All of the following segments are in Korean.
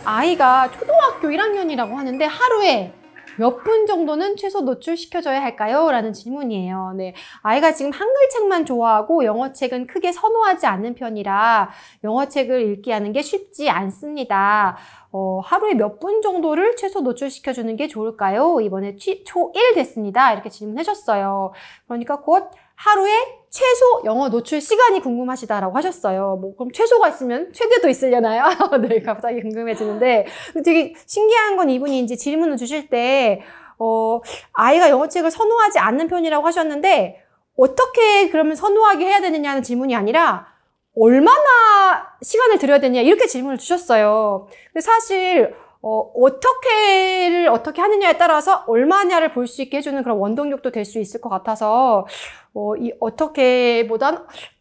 아이가 초등학교 1학년이라고 하는데 하루에 몇 분 정도는 최소 노출시켜줘야 할까요? 라는 질문이에요. 네, 아이가 지금 한글책만 좋아하고 영어책은 크게 선호하지 않는 편이라 영어책을 읽게 하는 게 쉽지 않습니다. 하루에 몇 분 정도를 최소 노출시켜주는 게 좋을까요? 이번에 초1 됐습니다. 이렇게 질문하셨어요. 그러니까 곧 하루에 최소 영어 노출 시간이 궁금하시다라고 하셨어요. 뭐 그럼 최소가 있으면 최대도 있으려나요? 네, 갑자기 궁금해지는데 되게 신기한 건 이분이 이제 질문을 주실 때 아이가 영어책을 선호하지 않는 편이라고 하셨는데 어떻게 그러면 선호하게 해야 되느냐는 질문이 아니라 얼마나 시간을 들여야 되냐 이렇게 질문을 주셨어요. 근데 사실 어떻게 하느냐에 따라서 얼마냐를 볼 수 있게 해주는 그런 원동력도 될 수 있을 것 같아서 이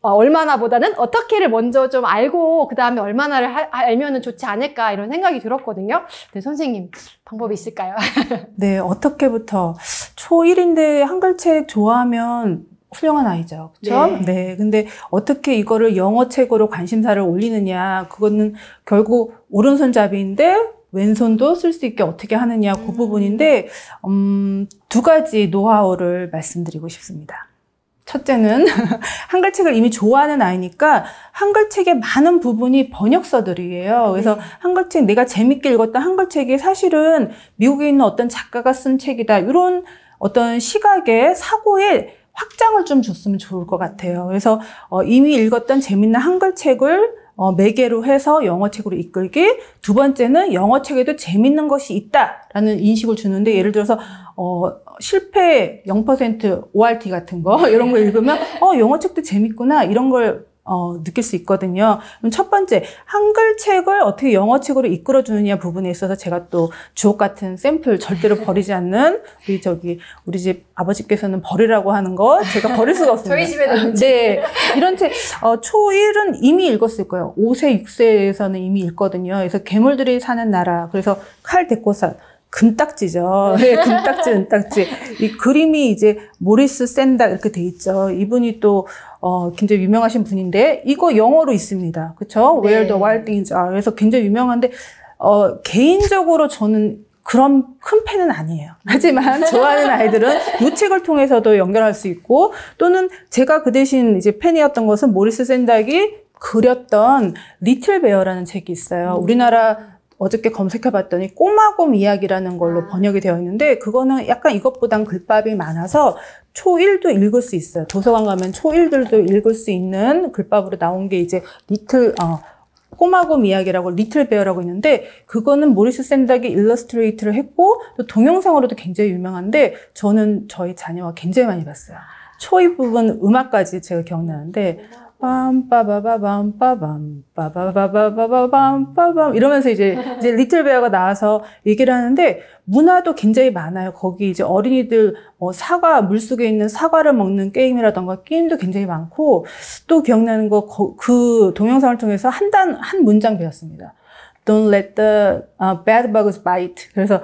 얼마나보다는 어떻게를 먼저 좀 알고 그 다음에 얼마나를 알면은 좋지 않을까 이런 생각이 들었거든요. 네, 선생님 방법이 있을까요? 네, 어떻게부터 초1인데 한글책 좋아하면 훌륭한 아이죠. 그렇죠? 네. 네. 근데 어떻게 이거를 영어책으로 관심사를 올리느냐, 그거는 결국 오른손잡이인데 왼손도 쓸 수 있게 어떻게 하느냐 그 부분인데 두 가지 노하우를 말씀드리고 싶습니다. 첫째는 한글책을 이미 좋아하는 아이니까 한글책의 많은 부분이 번역서들이에요. 그래서 한글책, 내가 재밌게 읽었던 한글책이 사실은 미국에 있는 어떤 작가가 쓴 책이다. 이런 어떤 시각의 사고에 확장을 좀 줬으면 좋을 것 같아요. 그래서 이미 읽었던 재밌는 한글책을 매개로 해서 영어책으로 이끌기. 두 번째는 영어책에도 재밌는 것이 있다라는 인식을 주는데, 예를 들어서 실패 0% ORT 같은 거 이런 거 읽으면 영어책도 재밌구나 이런 걸 느낄 수 있거든요. 그럼 첫 번째, 한글책을 어떻게 영어책으로 이끌어주느냐 부분에 있어서 제가 또 주옥 같은 샘플, 절대로 버리지 않는 우리 집 아버지께서는 버리라고 하는 거 제가 버릴 수가 없습니다. 저희 집에도 있는 네, 이런 책 초1은 이미 읽었을 거예요. 5세, 6세에서는 이미 읽거든요. 그래서 괴물들이 사는 나라, 그래서 칼 데코사, 금딱지죠. 네, 금딱지. 이 그림이 이제 모리스 샌dak 이렇게 돼 있죠. 이분이 또 굉장히 유명하신 분인데 이거 영어로 있습니다. 그렇죠? 네. Where the wild things are. 그래서 굉장히 유명한데 개인적으로 저는 그런 큰 팬은 아니에요. 하지만 좋아하는 아이들은 이 책을 통해서도 연결할 수 있고, 또는 제가 그 대신 이제 팬이었던 것은 모리스 샌dak이 그렸던 리틀 베어라는 책이 있어요. 우리나라 어저께 검색해봤더니 꼬마곰 이야기라는 걸로 번역이 되어 있는데, 그거는 약간 이것보단 글밥이 많아서 초1도 읽을 수 있어요. 도서관 가면 초1들도 읽을 수 있는 글밥으로 나온 게 이제 꼬마곰 이야기라고 리틀 베어라고 있는데, 그거는 모리스 샌dak이 일러스트레이트를 했고 또 동영상으로도 굉장히 유명한데 저는 저희 자녀와 굉장히 많이 봤어요. 초이 부분 음악까지 제가 기억나는데 빠바바밤 이러면서 이제 리틀 베어가 나와서 얘기를 하는데, 문화도 굉장히 많아요. 거기 이제 어린이들 사과, 물속에 있는 사과를 먹는 게임이라던가 게임도 굉장히 많고, 또 기억나는 거 그 동영상을 통해서 한 문장 배웠습니다. Don't let the bad bugs bite. 그래서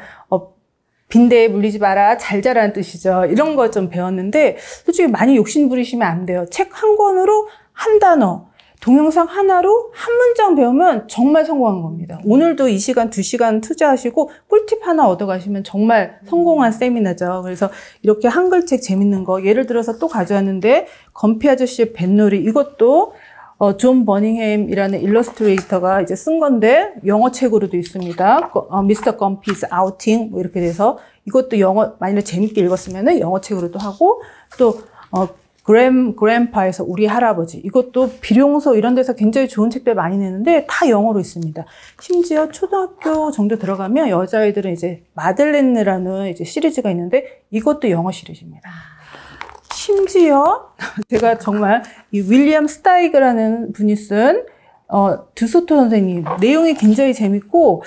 빈대에 물리지 마라, 잘 자라는 뜻이죠. 이런 거 좀 배웠는데, 솔직히 많이 욕심 부리시면 안 돼요. 책 한 권으로 한 단어, 동영상 하나로 한 문장 배우면 정말 성공한 겁니다. 오늘도 이 시간 2시간 투자하시고 꿀팁 하나 얻어가시면 정말 성공한 세미나죠. 그래서 이렇게 한글책 재밌는 거, 예를 들어서 또 가져왔는데 건피 아저씨의 뱃놀이, 이것도 존 버닝햄이라는 일러스트레이터가 이제 쓴 건데 영어책으로도 있습니다. 미스터 건피's 아우팅 뭐 이렇게 돼서, 이것도 영어 만일에 재밌게 읽었으면은 영어책으로도 하고, 또 그랜파에서 우리 할아버지, 이것도 비룡소 이런 데서 굉장히 좋은 책들 많이 내는데 다 영어로 있습니다. 심지어 초등학교 정도 들어가면 여자아이들은 이제 마들렌느라는 이제 시리즈가 있는데 이것도 영어 시리즈입니다. 심지어 제가 정말 이 윌리엄 스타이그라는 분이 쓴 드소토 선생님, 내용이 굉장히 재밌고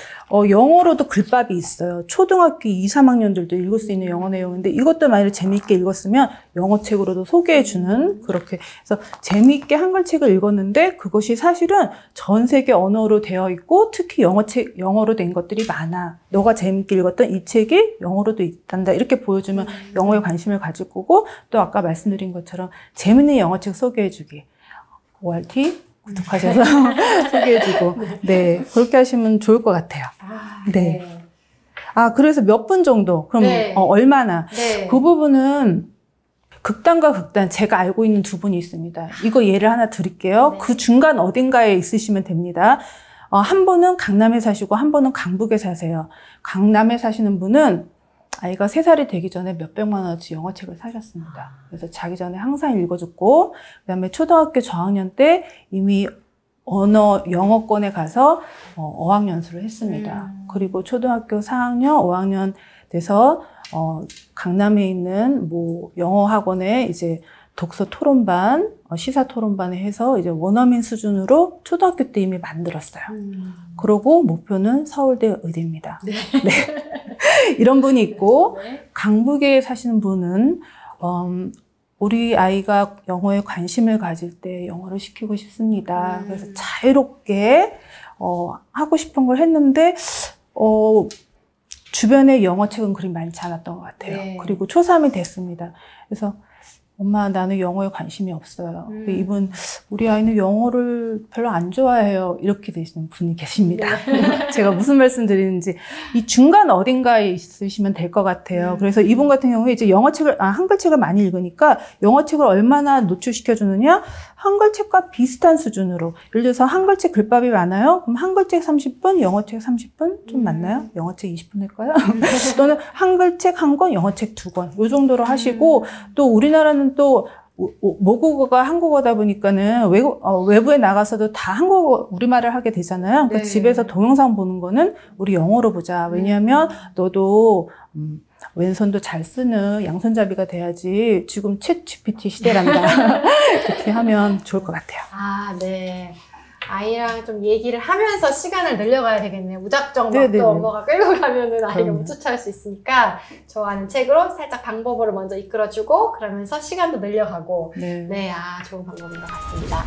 영어로도 글밥이 있어요. 초등학교 2, 3학년들도 읽을 수 있는 영어 내용인데, 이것도 만약에 재밌게 읽었으면 영어책으로도 소개해주는, 그렇게 해서 재밌게 한글책을 읽었는데 그것이 사실은 전 세계 언어로 되어 있고 특히 영어로 된 것들이 많아. 너가 재밌게 읽었던 이 책이 영어로도 있단다. 이렇게 보여주면 영어에 관심을 가질 거고, 또 아까 말씀드린 것처럼 재밌는 영어책 소개해주기. ORT 구독하셔서 소개해주고 네 그렇게 하시면 좋을 것 같아요. 아, 네. 아 그래서 몇 분 정도? 그럼 네. 얼마나? 네. 그 부분은 극단과 극단 제가 알고 있는 두 분이 있습니다. 이거 예를 하나 드릴게요. 네. 그 중간 어딘가에 있으시면 됩니다. 한 분은 강남에 사시고 한 분은 강북에 사세요. 강남에 사시는 분은 아이가 3살이 되기 전에 몇백만 원어치 영어책을 사셨습니다. 그래서 자기 전에 항상 읽어줬고 그다음에 초등학교 저학년 때 이미 영어권에 가서 어학연수를 했습니다. 그리고 초등학교 4학년, 5학년 돼서 강남에 있는 뭐 영어 학원에 이제 독서 토론반, 시사 토론반에 해서 이제 원어민 수준으로 초등학교 때 이미 만들었어요. 그러고 목표는 서울대 의대입니다. 네. 네. 이런 분이 있고 네. 강북에 사시는 분은 우리 아이가 영어에 관심을 가질 때 영어를 시키고 싶습니다. 그래서 자유롭게 하고 싶은 걸 했는데 주변에 영어책은 그리 많지 않았던 것 같아요. 네. 그리고 초3이 됐습니다. 그래서 엄마 나는 영어에 관심이 없어요. 이분 우리 아이는 영어를 별로 안 좋아해요. 이렇게 되시는 분이 계십니다. 네. 제가 무슨 말씀 드리는지 이 중간 어딘가에 있으시면 될 것 같아요. 그래서 이분 같은 경우에 이제 한글책을 많이 읽으니까 영어책을 얼마나 노출시켜 주느냐? 한글책과 비슷한 수준으로. 예를 들어서 한글책 글밥이 많아요. 그럼 한글책 30분, 영어책 30분 좀 맞나요? 영어책 20분일까요? 또는 한글책 1권, 영어책 2권. 요 정도로 하시고 또 우리나라는 또 모국어가 한국어다 보니까는 외부에 나가서도 다 우리말을 하게 되잖아요. 그러니까 네. 집에서 동영상 보는 거는 우리 영어로 보자. 왜냐하면 너도 왼손도 잘 쓰는 양손잡이가 돼야지. 지금 챗 GPT 시대란다. 이렇게 하면 좋을 것 같아요. 아, 네. 아이랑 좀 얘기를 하면서 시간을 늘려가야 되겠네요. 무작정 막 네네네. 또 엄마가 끌고 가면은 아이가 그럼요. 못 쫓아갈 수 있으니까 좋아하는 책으로 살짝 방법으로 먼저 이끌어주고 그러면서 시간도 늘려가고 네. 네, 아, 좋은 방법인 것 같습니다.